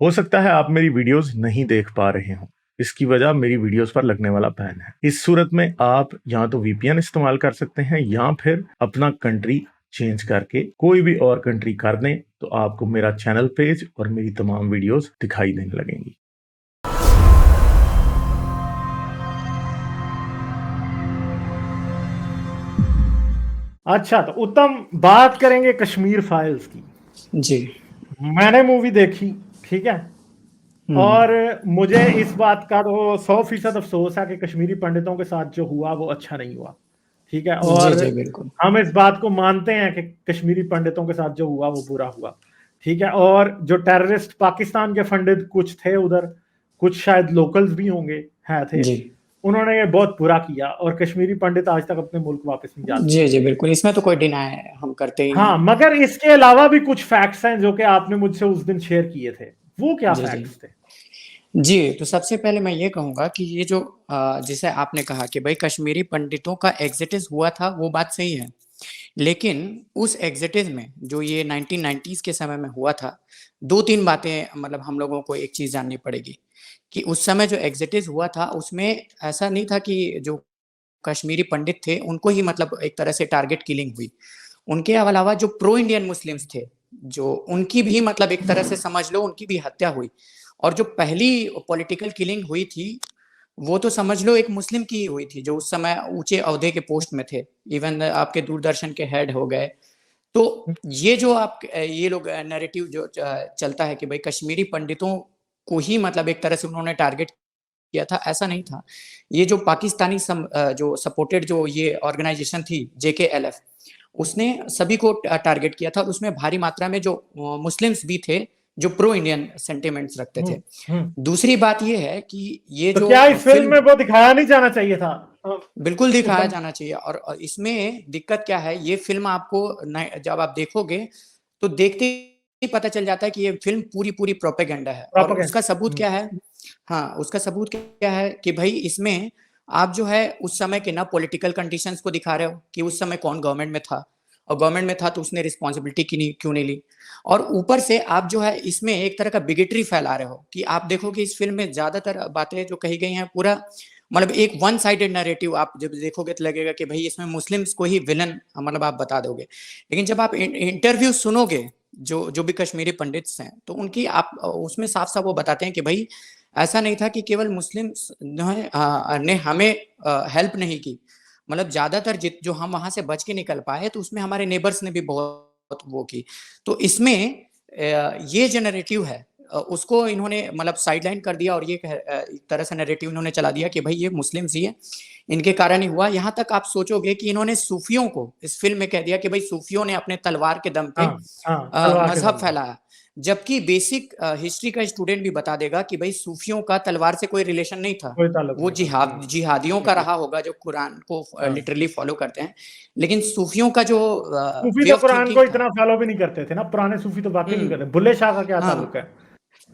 हो सकता है आप मेरी वीडियोस नहीं देख पा रहे हो। इसकी वजह मेरी वीडियोस पर लगने वाला बैन है। इस सूरत में आप या तो वीपीएन इस्तेमाल कर सकते हैं या फिर अपना कंट्री चेंज करके कोई भी और कंट्री कर दें, तो आपको मेरा चैनल पेज और मेरी तमाम वीडियोस दिखाई देने लगेंगी। अच्छा, तो उत्तम, बात करेंगे कश्मीर फाइल्स की। जी। मैंने मूवी देखी, ठीक है, और मुझे इस बात का तो 100% अफसोस है कि कश्मीरी पंडितों के साथ जो हुआ वो अच्छा नहीं हुआ, ठीक है। जी और जी बिल्कुल। हम इस बात को मानते हैं कि कश्मीरी पंडितों के साथ जो हुआ वो बुरा हुआ, ठीक है। और जो टेररिस्ट पाकिस्तान के फंडित कुछ थे उधर, कुछ शायद लोकल्स भी होंगे, है थे, जी उन्होंने ये बहुत बुरा किया और कश्मीरी पंडित आज तक अपने मुल्क वापस नहीं जा जी सके। जी बिल्कुल, इसमें तो कोई डिनाई हम करते ही हाँ, नहीं। मगर इसके अलावा भी कुछ फैक्ट्स हैं जो कि आपने मुझसे उस दिन शेयर किए थे। वो क्या जी जी फैक्ट्स थे? जी, तो सबसे पहले मैं ये कहूँगा कि ये जो जैसे आपने कहा कि भाई कश्मीरी पंडितों का एक्सिटस हुआ था, वो बात सही है। लेकिन उस एक्सिटस में जो ये 1990s के समय में हुआ था, 2-3 बातें मतलब हम लोगों को एक चीज़ जाननी पड़ेगी, कि उस समय जो एक्सिटस हुआ था, उसमें ऐसा नहीं था कि जो कश्मीरी पंडित थे, उनको ही मतलब एक तरह से टारगेट किलिंग हुई। उनके अलावा जो प्रो इंडियन मुस्लिम्स थे, जो उनकी भी मतलब एक तरह से समझ लो उनकी भी हत्या हुई। और जो पहली पॉलिटिकल किलिंग हुई थी, वो तो समझ लो एक मुस्लिम की हुई थी, जो उस समय ऊँचे ओहदे के पोस्ट में थे। इवन आपके दूरदर्शन के हेड हो गए। तो ये जो आप ये लोग नैरेटिव जो चलता है कि भाई कश्मीरी पंडितों को ही मतलब एक तरह से उन्होंने टारगेट किया था, ऐसा नहीं था। ये जो पाकिस्तानी जो सपोर्टेड जो ये ऑर्गेनाइजेशन थी जेकेएलएफ, उसने सभी को टारगेट किया था और उसमें भारी मात्रा में जो मुस्लिम्स भी थे, जो प्रो इंडियन सेंटिमेंट्स रखते थे। हम्म। दूसरी बात ये है कि ये तो जो क्या इस फिल्म फ़िल्म में वो दिखाया नहीं जाना चाहिए था? बिल्कुल दिखाया उत्तम। जाना चाहिए और इसमें दिक्कत क्या है, ये फ़िल्म आपको न जब आप देखोगे, तो देखते ही पता चल जाता है कि ये फ़िल्म पूरी-पूरी प्रोपेगेंडा है और उसका सबूत प्रोपेगेंडा। क्या है? हाँ, उसका सबूत क्या है कि भई इसमें आप जो है उस समय के ना पॉलिटिकल कंडीशंस को दिखा रहे हो कि उस समय कौन गवर्नमेंट में था और गवर्नमेंट में था तो उसने रिस्पॉन्सिबिलिटी क्यों नहीं ली। और ऊपर से आप जो है इसमें एक तरह का बिगेटरी फैला रहे हो कि आप देखो कि इस फ़िल्म में ज़्यादातर बातें जो कही गई हैं पूरा मतलब एक वन साइडेड नैरेटिव आप जब देखोगे तो लगेगा कि भई इसमें मुस्लिम्स को ही विलेन मतलब आप बता दोगे। लेकिन जब आप इंटरव्यू सुनोगे, जो जो भी कश्मीरी पंडित्स हैं, तो उनकी आप उसमें साफ-साफ वो बताते हैं कि भई ऐसा नहीं था कि केवल मुस्लिम्स ने हमें हेल्प नहीं की। मतलब ज़्यादातर जो हम वहाँ से बच के निकल पाए तो उसमें हमारे नेबर्स ने भी बहुत वो की। तो इसमें ये जो नैरेटिव है उसको इन्होंने मतलब साइडलाइन कर दिया और ये एक तरह से नैरेटिव इन्होंने चला दिया कि भई ये मुस्लिम्स ही हैं, इनके कारण ही हुआ। यहाँ तक आप सोचोगे कि इन्होंने सूफियों को इस फ़िल्म में कह दिया कि भई सूफियों ने अपने तलवार के दम पे हाँ, हाँ, तलवार के मज़हब दम पे। फैलाया। जबकि बेसिक हिस्ट्री का स्टूडेंट भी बता देगा कि भई सूफियों का तलवार से कोई रिलेशन नहीं था। कोई ताल्लुक वो नहीं था। जिहादियों का बिल्कुल। रहा होगा जो कुरान को हाँ। लिटरली फ़ॉलो करते हैं। लेकिन सूफियों का जो सूफी वे तो ऑफ कुरान थिंकिंग को था। इतना फॉलो भी नहीं करते थे ना, पुराने सूफी तो वाकई नहीं हुँ, करते। बुल्ले शाह का क्या ताल्लुक है? हाँ।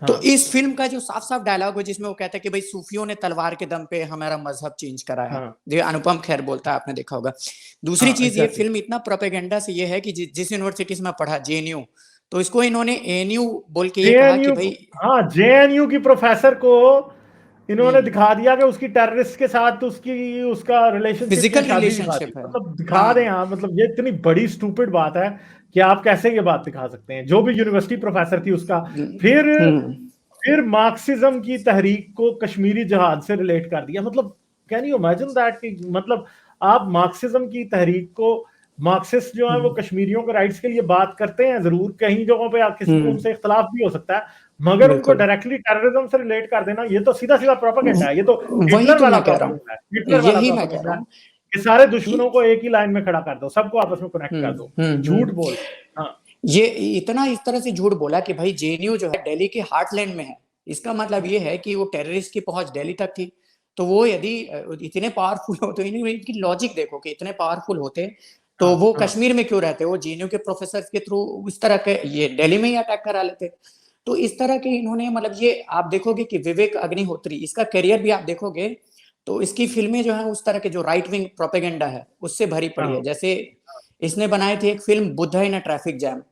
तो हाँ, इस फ़िल्म का जो साफ-साफ डायलॉग है जिसमें वो कहता है कि भई सूफियों ने तलवार के दम पे हमारा मज़हब चेंज कराया। हाँ, ये अनुपम खेर बोलता है, आपने देखा होगा। दूसरी हाँ, चीज़ ये एग्ज़ैक्टली। फ़िल्म इतना प्रोपेगेंडा से ये है कि जिस यूनिवर्सिटी से मैं पढ़ा जेएनयू, तो इसको इन्होंने एएनयू बोल के ये कहा कि जेएनयू को, भई हाँ, जेएनयू की प्रोफेसर को इन्होंने हुँ, दिखा दिया कि उसकी टेररिस्ट के साथ उसकी उसका रिलेशनशिप या फिज़िकल शादी दिखा दी। रिलेशनशिप है। मतलब दिखा दें हाँ, आप, मतलब ये इतनी बड़ी स्टूपिड बात है कि आप कैसे ये बात दिखा सकते हैं? जो भी यूनिवर्सिटी प्रोफेसर थी उसका। फिर हुँ, फिर मार्क्सिज्म की तहरीक को कश्मीरी जिहाद से रिलेट कर दिया। मतलब कैन यू इमेजिन दैट कि मतलब आप मार्क्सिज्म की तहरीक को, मार्क्सिस्ट जो है वो हुँ, कश्मीरियों के राइट्स के लिए बात करते हैं जरूर, कहीं जगहों पे आप किसी को हुँ, उनसे इख्तलाफ भी हो सकता है, मगर उनको बिल्कुल। डायरेक्टली टेररिज्म से रिलेट कर देना ये तो सीधा सीधा प्रोपेगेंडा है। ये तो वही हिटलर तो वाला मैं कह रहा हूँ। प्रोपेगेंडा है, हिटलर वाला यही मैं कह प्रोपेगेंडा रहा है हूँ कि सारे कि दुश्मनों को एक ही लाइन में खड़ा कर दो, सबको आपस में कनेक्ट हुँ, कर दो, हुँ, झूठ हुँ। बोल। हाँ। ये इतना इस तरह से झूठ बोला कि भाई जेएनयू जो है दिल्ली के हार्टलैंड में है। इसका मतलब ये है कि वो टेररिस्ट की पहुँच दिल्ली तक थी। तो वो यदि इतने पावरफुल होते इनकी लॉजिक देखो कि इतने पावरफुल होते, तो हाँ। वो हाँ। कश्मीर में क्यों रहते? वो जेएनयू के प्रोफ़ेसर्स के थ्रू इस तरह के ये दिल्ली में ही अटैक करा लेते। तो इस तरह के इन्होंने मतलब ये आप देखोगे कि विवेक अग्निहोत्री इसका करियर भी आप देखोगे, तो इसकी फ़िल्में जो हैं उस तरह के जो राइट विंग प्रोपेगेंडा है, उससे भरी पड़ी है। हाँ। जैसे इसने बनाई थी एक film Buddha in a traffic jam.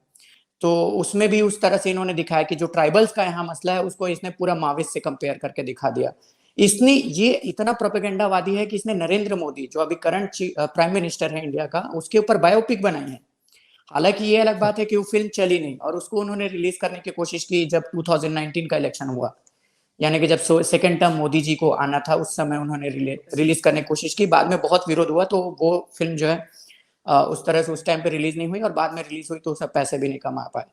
तो उसमें भी उस तरह से इन्होंने दिखाया कि जो ट्राइबल्स का यहाँ मसला है उसको इसने पूरा माविस से कंपेयर करके दिखा दिया। इसने ये इतना प्रोपेगेंडावादी है कि इसने नरेंद्र मोदी जो अभी करंट प्राइम मिनिस्टर है इंडिया का, उसके ऊपर बायोपिक बनाई है। हालांकि ये अलग बात है कि वो फिल्म चली नहीं और उसको उन्होंने रिलीज करने की कोशिश की जब 2019 का इलेक्शन हुआ, यानी कि जब सेकेंड टर्म मोदी जी को आना था उस समय उन्होंने रिलीज करने की कोशिश की। बाद में बहुत विरोध हुआ तो वो फिल्म जो है उस तरह से उस टाइम पे रिलीज नहीं हुई और बाद में रिलीज हुई तो सब पैसे भी नहीं कमा पाए।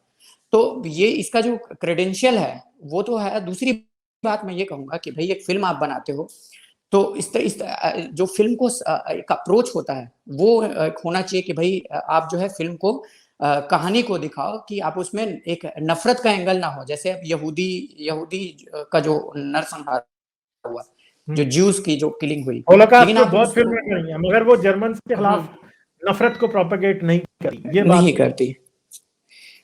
तो ये इसका जो क्रेडेंशियल है वो तो है। दूसरी बात मैं ये कहूंगा कि भाई एक फिल्म आप बनाते हो तो जो फिल्म को एक अप्रोच होता है वो होना चाहिए कि भाई आप जो है फिल्म को कहानी को दिखाओ कि आप उसमें एक नफरत का एंगल ना हो। जैसे अब यहूदी यहूदी का जो नरसंहार हुआ, जो ज्यूस की जो किलिंग हुई, होलोकॉस्ट लेकिन पे आप बहुत फिल्में बनी हैं मगर वो जर्मन के खिलाफ नफरत को प्रोपेगेट नहीं करती, ये बात नहीं करती।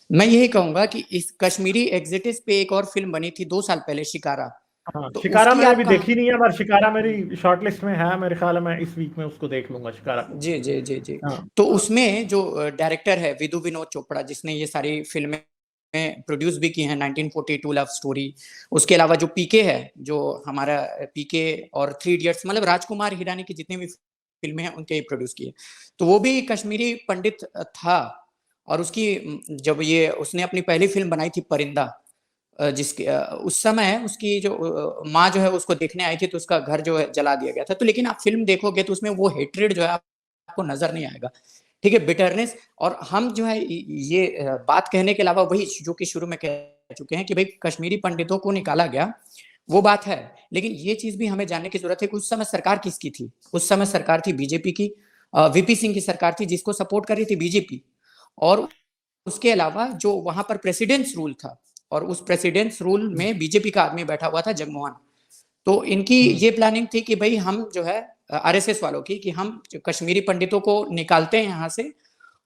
मैं यही कहूंगा कि इस कश्मीरी एग्जिटिस पे एक और फिल्म बनी थी 2 साल पहले, शिकारा। हाँ, तो शिकारा उसकी मैंने आप अभी देखी नहीं है, पर शिकारा मेरी शॉर्ट लिस्ट में है। मेरे ख्याल है मैं इस वीक में उसको देख लूंगा, शिकारा को। जी जी जी जी। हाँ, तो उसमें जो डायरेक्टर है विदु विनोद चोपड़ा, जिसने ये सारी फिल्में प्रोड्यूस भी की हैं, 1942 लव स्टोरी, उसके अलावा जो पीके है, जो हमारा पीके और थ्री इडियट्स, मतलब राजकुमार हिरानी की जितनी भी फिल्में हैं उनके प्रोड्यूस किए। तो वो भी कश्मीरी पंडित था। और उसकी जब ये उसने अपनी पहली फिल्म बनाई थी परिंदा, जिसके उस समय उसकी जो माँ जो है उसको देखने आई थी तो उसका घर जो है जला दिया गया था। तो लेकिन आप फिल्म देखोगे तो उसमें वो हेट्रेड जो है आपको नजर नहीं आएगा, ठीक है, बिटरनेस। और हम जो है ये बात कहने के अलावा वही जो कि शुरू में कह चुके हैं कि भाई कश्मीरी पंडितों को निकाला गया, वो बात है। लेकिन ये चीज भी हमें जानने की जरूरत है कि उस समय सरकार किसकी थी। उस समय सरकार थी बीजेपी की, वीपी सिंह की सरकार थी जिसको सपोर्ट कर रही थी बीजेपी। और उसके अलावा जो वहां पर प्रेसिडेंट्स रूल था, और उस प्रेसिडेंट्स रूल में बीजेपी का आदमी बैठा हुआ था, जगमोहन। तो इनकी ये प्लानिंग थी कि भाई हम जो है आरएसएस वालों की, कि हम कश्मीरी पंडितों को निकालते हैं यहाँ से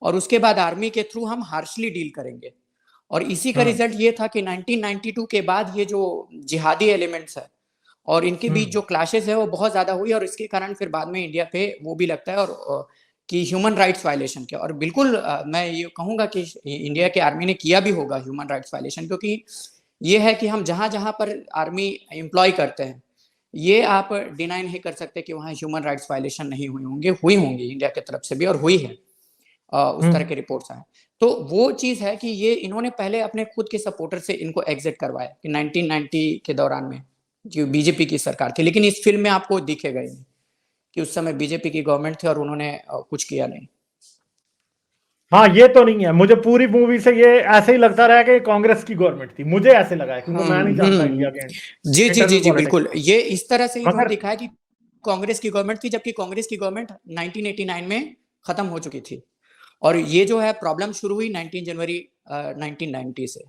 और उसके बाद आर्मी के थ्रू हम हार्शली डील करेंगे। और इसी का रिजल्ट ये था कि 1992 के बाद ये जो जिहादी एलिमेंट्स है और इनके बीच जो क्लैशेस है वो बहुत ज्यादा हुई, और इसके कारण फिर बाद में इंडिया पे वो भी लगता है और कि ह्यूमन राइट्स वायलेशन के। और बिल्कुल मैं ये कहूंगा कि इंडिया के आर्मी ने किया भी होगा ह्यूमन राइट्स वायलेशन, क्योंकि ये है कि हम जहां जहां पर आर्मी एम्प्लॉय करते हैं ये आप डिनाई नहीं कर सकते कि वहाँ ह्यूमन राइट्स वायलेशन नहीं हुई होंगे, हुई होंगी इंडिया की तरफ से भी, और हुई है। उस तरह के रिपोर्ट्स आए। तो वो चीज है कि ये इन्होंने पहले अपने खुद के सपोर्टर से इनको एग्जिट करवाया कि 1990 के दौरान में जो बीजेपी की सरकार थी। लेकिन इस फिल्म में आपको दिखेगा ही नहीं कि उस समय बीजेपी की गवर्नमेंट थी और उन्होंने कुछ किया नहीं। हाँ, ये तो नहीं है। मुझे पूरी मूवी से ये ऐसे ही लगता रहा कि कांग्रेस की गवर्नमेंट थी, मुझे ऐसे लगा है, क्योंकि मैं नहीं जानता इंडिया के जी जी जी इंटरनल जी पॉलिटिक्स। बिल्कुल, ये इस तरह से इन्होंने मगर दिखाया कि कांग्रेस की गवर्नमेंट थी, जबकि कांग्रेस की गवर्नमेंट 1989 में खत्म हो चुकी थी। और ये जो है प्रॉब्लम शुरू हुई 19 जनवरी 1990 से।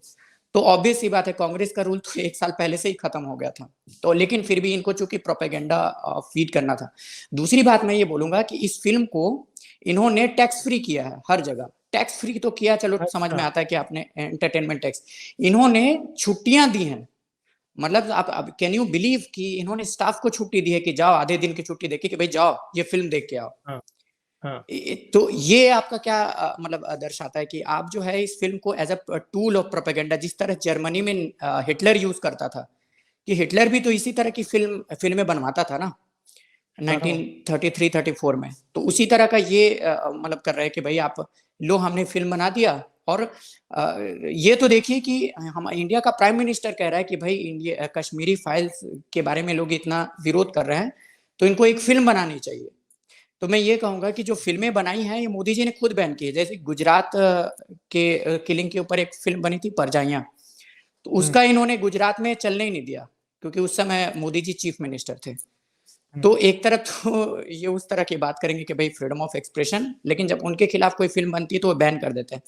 तो ऑब्वियस सी बात है कांग्रेस का रूल तो 1 साल पहले से ही खत्म हो गया था। तो लेकिन फिर भी इनको चूंकि प्रोपेगेंडा फीड करना था। दूसरी बात मैं ये बोलूंगा कि इस फिल्म को इन्होंने टैक्स फ्री किया है हर जगह। टैक्स फ्री तो किया, चलो समझ में आता है कि आपने एंटरटेनमेंट टैक्स, इन्होंने छुट्टियां दी हैं। मतलब आप कैन यू बिलीव कि इन्होंने स्टाफ को छुट्टी दी है कि जाओ आधे दिन की छुट्टी देके कि भाई जाओ ये फिल्म देख के आओ। हाँ, हाँ, तो ये आपका क्या मतलब दर्शाता है कि आप जो है इस फिल्म को as a tool of propaganda, जिस तरह जर्मनी में हिटलर यूज करता था, कि हिटलर भी तो इसी तरह की फिल्में बनवाता था ना हाँ, हाँ। 1933-34 में। तो उसी तरह का ये मतलब कर रहे हैं कि भाई आप लो हमने फिल्म बना दिया। और ये तो देखिए कि हम इंडिया का प्राइम मिनिस्टर कह रहा है कि भाई इंडिया कश्मीरी फाइल्स के बारे में लोग इतना विरोध कर रहे हैं तो इनको एक फिल्म बनानी चाहिए। तो मैं ये कहूंगा कि जो फिल्में बनाई हैं ये मोदी जी ने खुद बैन की है। जैसे गुजरात के किलिंग के ऊपर एक फिल्म बनी थी परजाइयां, तो उसका इन्होंने गुजरात में चलने ही नहीं दिया क्योंकि उस समय मोदी जी चीफ मिनिस्टर थे। तो एक तरफ तो ये उस तरह की बात करेंगे कि भाई फ्रीडम ऑफ एक्सप्रेशन, लेकिन जब उनके खिलाफ कोई फिल्म बनती है तो वो बैन कर देते हैं।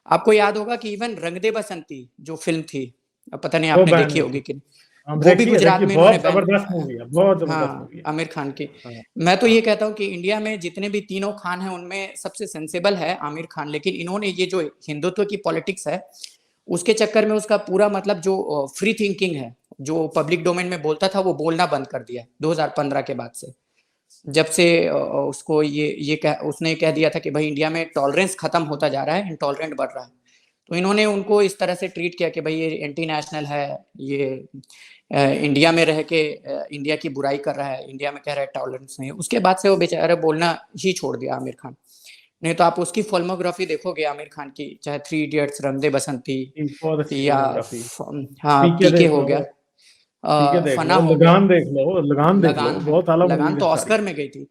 आपको याद होगा कि इवन रंग दे बसंती जो फिल्म थी, अब पता नहीं वो आपने बैन देखी हुई होगी थी। कि हाँ, वो भी देखिए गुजरात देखिए, में इन्होंने बहुत बैन। जबरदस्त मूवी है, बहुत जबरदस्त मूवी हाँ, है। आमिर खान की। हाँ, मैं तो हाँ, ये कहता हूँ कि इंडिया में जितने भी तीनों खान हैं उनमें सबसे सेंसेबल है आमिर खान, लेकिन इन्होंने ये जो हिंदुत्व की पॉलिटिक्स है उसके चक्कर में उसका पूरा मतलब जो फ्री थिंकिंग है, जो पब्लिक डोमेन में बोलता था वो बोलना बंद कर दिया 2015 के बाद से। जब से उसको ये उसने कह दिया था कि भाई इंडिया में टॉलरेंस खत्म होता जा रहा है, इंटॉलरेंट बढ़ रहा है। तो इन्होंने उनको इस तरह से ट्रीट किया कि भाई ये एंटी नेशनल है, ये इंडिया में रह के इंडिया की बुराई कर रहा है, इंडिया में कह रहा है टॉलरेंस नहीं है। उसके बाद से वो बेचारा बोलना ही छोड़ दिया आमिर खान। नहीं तो आप उसकी फिल्मोग्राफी देखोगे आमिर खान की, चाहे थ्री इडियट्स, रंग दे बसंती, बहुत अच्छी या फिल्मोग्राफी। हाँ पीके पीके देख हो लो, गया, पीके देख फना लो, हो गया, लगान देख लो, लगान देख लो, लगान है, बहुत आला लगान मूवीज तो है सारी। ऑस्कर में गई थी।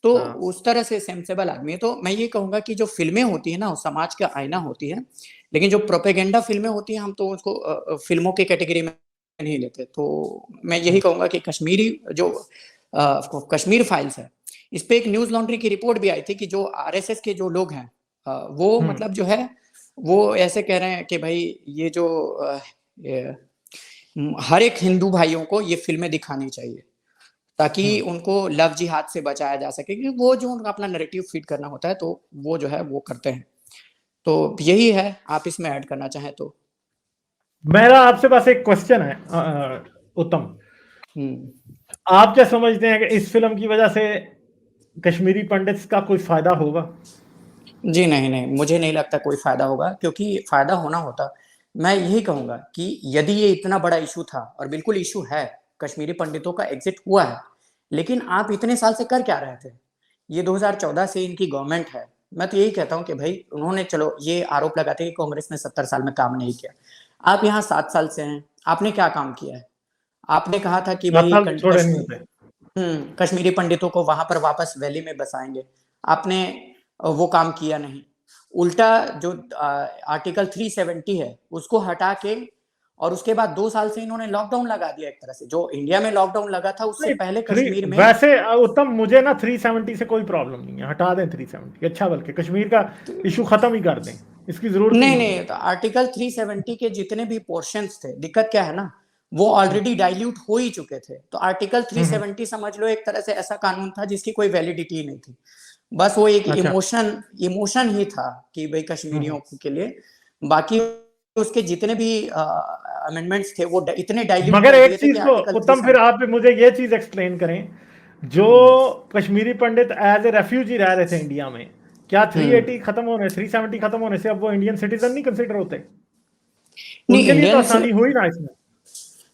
तो हाँ। उस तरह से सेंसेबल आदमी है। तो मैं ये कहूंगा कि जो फिल्में होती है ना, वो समाज का आईना होती है, लेकिन जो प्रोपेगेंडा फिल्में होती हैं हम तो उसको फिल्मों की कैटेगरी में नहीं लेते। तो मैं यही हम्म, कहूंगा कि कश्मीरी जो कश्मीर फाइल्स है, इस पे एक न्यूज लॉन्ड्री की रिपोर्ट भी आई थी कि जो आरएसएस के जो लोग हैं, वो हम्म, मतलब जो है वो ऐसे कह रहे हैं कि भाई ये जो हर एक हिंदू भाइयों को ये फिल्में दिखानी चाहिए, ताकि हम्म। उनको लव जिहाद से बचाया जा सके, क्योंकि वो जो उनका अपना नैरेटिव फीड करना होता है तो वो जो है वो करते हैं। तो यही है, आप इसमें ऐड करना चाहें तो। मेरा आपसे बस एक क्वेश्चन है, उत्तम। हम्म। आप क्या समझते हैं कि इस फिल्म की वजह से कश्मीरी पंडित्स का कोई फायदा होगा? जी नहीं, नहीं, मुझे नहीं लगता कोई फ़ायदा होगा, क्योंकि फ़ायदा होना होता, मैं यही कहूँगा कि यदि ये इतना बड़ा इश्यू था, और बिल्कुल इश्यू है, कश्मीरी पंडितों का एग्ज़िट हुआ है, लेकिन आप इतने साल से कर क्या रहे थे? ये 2014 से इनकी गवर्नमेंट है। मैं तो यही कहता हूँ कि भई उन्होंने, चलो ये आरोप लगाते हैं कि कांग्रेस ने 70 साल में काम नहीं किया। आप यहाँ 7 साल से हैं, आपने क्या काम किया है? आपने कहा था कि 7 भई साल तो थोड़े नहीं होते। कश्मीरी पंडितों को वहां पर वापस वैली में बसाएंगे। आपने वो काम किया नहीं। उल्टा जो आर्टिकल 370 है उसको हटा के, और उसके बाद 2 साल से इन्होंने लॉकडाउन लगा दिया। एक तरह से जो इंडिया में लॉकडाउन लगा था उससे नहीं, पहले थ्री कश्मीर में। वैसे उत्तम, मुझे ना 370 से कोई प्रॉब्लम नहीं है, हटा दें 370, अच्छा, बल्कि कश्मीर का इशू खत्म ही कर दें, इसकी जरूरत ही नहीं नहीं नहीं, है। तो आर्टिकल 370 के जितने भी पोर्शंस थे, दिक्कत क्या है ना, वो ऑलरेडी डाइल्यूट हो ही चुके थे। तो आर्टिकल हम्म, 370 समझ लो एक तरह से ऐसा कानून था जिसकी कोई वैलिडिटी नहीं थी। बस वो एक अच्छा। इमोशन ही था कि भाई हम्म। कश्मीरियों के लिए। बाकी उसके जितने भी अमेंडमेंट्स थे वो इतने डाइल्यूट मगर कर एक दिए थे चीज कि को आर्टिकल उत्तम, फिर 370। आप मुझे ये चीज एक्सप्लेन करें, जो हम्म। कश्मीरी पंडित एज ए रेफ्यूजी रह रहे थे इंडिया में, क्या हम्म। 380 खत्म होने 370 खत्म होने से अब वो इंडियन सिटीजन नहीं कंसिडर होते? नहीं उनके लिए तो इंडियन से आसानी हुई ना इसमें।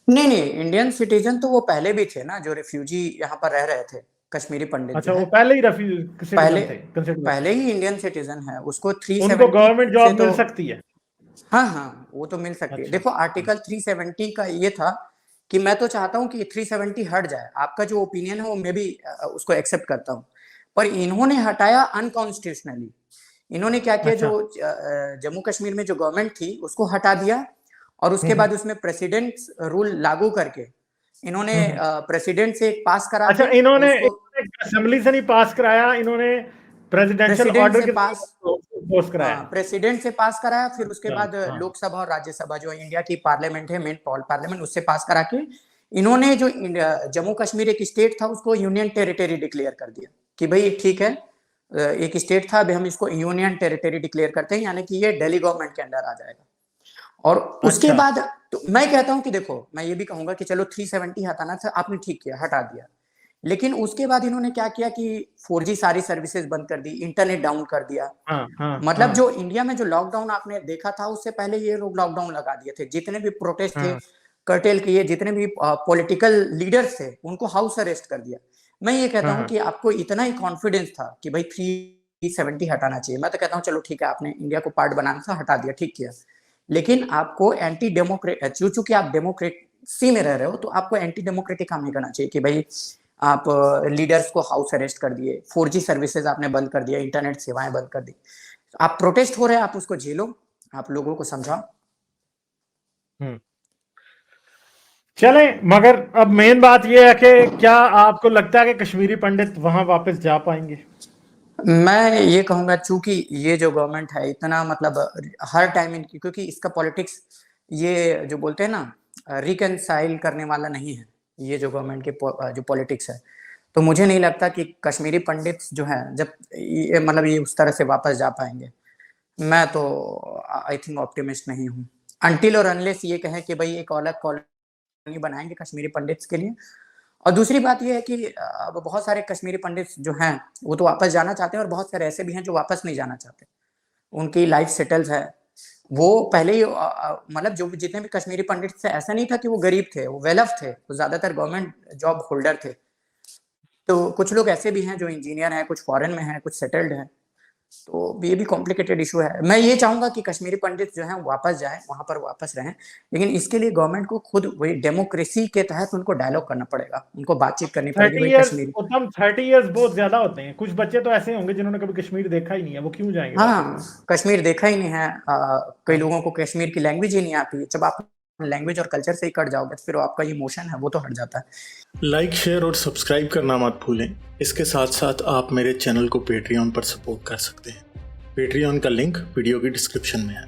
नहीं नहीं, इंडियन सिटीजन तो वो पहले भी थे ना, जो रिफ्यूजी यहाँ पर रह रहे थे, कश्मीरी पंडित जो अच्छा, वो है। पहले ही रेफ्यूज पहले सिटीजन थे, कंसिडर? पहले ही इंडियन सिटीजन है, उसको उनको 370 गवर्नमेंट से जॉब तो। मिल सकती है? हाँ हाँ, वो तो मिल सकती है। अच्छा। देखो आर्टिकल 370 का ये था कि मैं तो चाहता हूँ कि 370 हट जाए। आपका जो ओपिनियन है वो मैं भी उसको एक्सेप्ट करता हूँ, पर इन्होंने हटाया अनकॉन्स्टिट्यूशनली। इन्होंने क्या किया, अच्छा। जो जम्मू कश्मीर में जो गवर्नमेंट थी उसको हटा दिया, और उसके हम्म, बाद उसमें प्रेसिडेंट रूल लागू करके इन्होंने हम्म। प्रेसिडेंट से एक पास करा अच्छा, के, और इन्होंने उसको असेंबली से नहीं पास कराया, इन्होंने प्रेसिडेंशियल प्रेसिडेंट ऑर्डर से के पास, थ्रू पास कराया? हाँ प्रेसिडेंट से पास कराया, फिर उसके अच्छा। बाद हाँ। लोकसभा और राज्यसभा जो इंडिया की पार्लियामेंट है, मेन पार्लियामेंट, उससे पास करा के इन्होंने जो जम्मू कश्मीर एक स्टेट था उसको यूनियन टेरिटरी डिक्लेयर कर दिया कि भाई ठीक है, एक स्टेट था, अभी हम इसको यूनियन टेरिटरी डिक्लेयर करते हैं, यानी कि ये दिल्ली गवर्नमेंट के अंडर आ जाएगा। और उसके अच्छा। बाद तो मैं कहता हूं कि देखो, मैं ये भी कहूंगा कि चलो 370 हटाना था, आपने ठीक किया, हटा दिया। लेकिन उसके बाद इन्होंने क्या किया कि 4G सारी सर्विसेज बंद कर दी, इंटरनेट डाउन कर दिया। हाँ, हाँ, मतलब हाँ, जो इंडिया में जो लॉकडाउन आपने देखा था उससे पहले ये लोग लॉकडाउन लगा दिए थे। जितने भी प्रोटेस्ट थे हाँ, कर्टेल किए, जितने भी पॉलिटिकल लीडर्स थे उनको हाउस अरेस्ट कर दिया। मैं ये कहता हूं हाँ, कि आपको इतना ही कॉन्फिडेंस था कि भाई 370 हटाना चाहिए, मैं तो कहता हूं चलो ठीक है, आपने इंडिया को पार्ट बनाना था, हटा दिया, ठीक किया। लेकिन आपको एंटी डेमोक्रेट, चूंकि आप डेमोक्रेसी में रह रहे हो, तो आपको एंटी डेमोक्रेटिक काम नहीं करना चाहिए कि भाई आप लीडर्स को हाउस अरेस्ट कर दिए, 4G सर्विसेज आपने बंद कर दिया, इंटरनेट सेवाएं बंद कर दी। आप प्रोटेस्ट हो रहे हैं, आप उसको झेलो, आप लोगों को समझाओ। हम्म। चलें, मगर अब मेन बात यह है कि क्या आपको लगता है कि कश्मीरी पंडित वहां वापस जा पाएंगे? मैं ये कहूंगा, चूंकि ये जो गवर्नमेंट है इतना मतलब हर टाइम इनकी, क्योंकि इसका पॉलिटिक्स, ये जो बोलते हैं ना, रिकनसाइल करने वाला नहीं है, ये जो गवर्नमेंट के जो पॉलिटिक्स है। तो मुझे नहीं लगता कि कश्मीरी पंडित जो है, जब ये मतलब ये उस तरह से वापस जा पाएंगे। मैं तो आई थिंक ऑप्टिमिस्ट नहीं हूँ, अनटिल और अनलेस ये कहें कि भाई एक अलग कॉलोनी बनाएंगे कश्मीरी पंडित्स के लिए। और दूसरी बात ये है कि अब बहुत सारे कश्मीरी पंडित जो हैं वो तो वापस जाना चाहते हैं, और बहुत सारे ऐसे भी हैं जो वापस नहीं जाना चाहते, उनकी लाइफ सेटल्स है, वो पहले ही मतलब जो जितने भी कश्मीरी पंडित थे, ऐसा नहीं था कि वो गरीब थे, वो वेल ऑफ थे, वो ज्यादातर गवर्नमेंट जॉब होल्डर थे। तो कुछ लोग ऐसे भी हैं जो इंजीनियर हैं, कुछ फॉरेन में हैं, कुछ सेटल्ड हैं। तो ये भी कॉम्प्लिकेटेड इशू है। मैं ये चाहूंगा कि कश्मीरी पंडित जो हैं वापस जाएं, वहां पर वापस रहें, लेकिन इसके लिए गवर्नमेंट को खुद वही डेमोक्रेसी के तहत उनको डायलॉग करना पड़ेगा, उनको बातचीत करनी पड़ेगी। 30 भाई इयर्स कश्मीरी, उत्तम, 30 इयर्स बहुत ज्यादा होते हैं। कुछ बच्चे तो ऐसे होंगे जिन्होंने कभी कश्मीर देखा ही नहीं है, वो क्यों जाएंगे वापस? हाँ, कश्मीर देखा ही नहीं है। कई लोगों को कश्मीर की लैंग्वेज ही नहीं आती है। जब आप लैंग्वेज और कल्चर से ही कट जाओगे तो फिर आपका ये इमोशन है वो तो हट जाता है। लाइक, शेयर और सब्सक्राइब करना मत भूलें। इसके साथ साथ आप मेरे चैनल को पेट्रियन पर सपोर्ट कर सकते हैं। पेट्रियन का लिंक वीडियो की डिस्क्रिप्शन में है।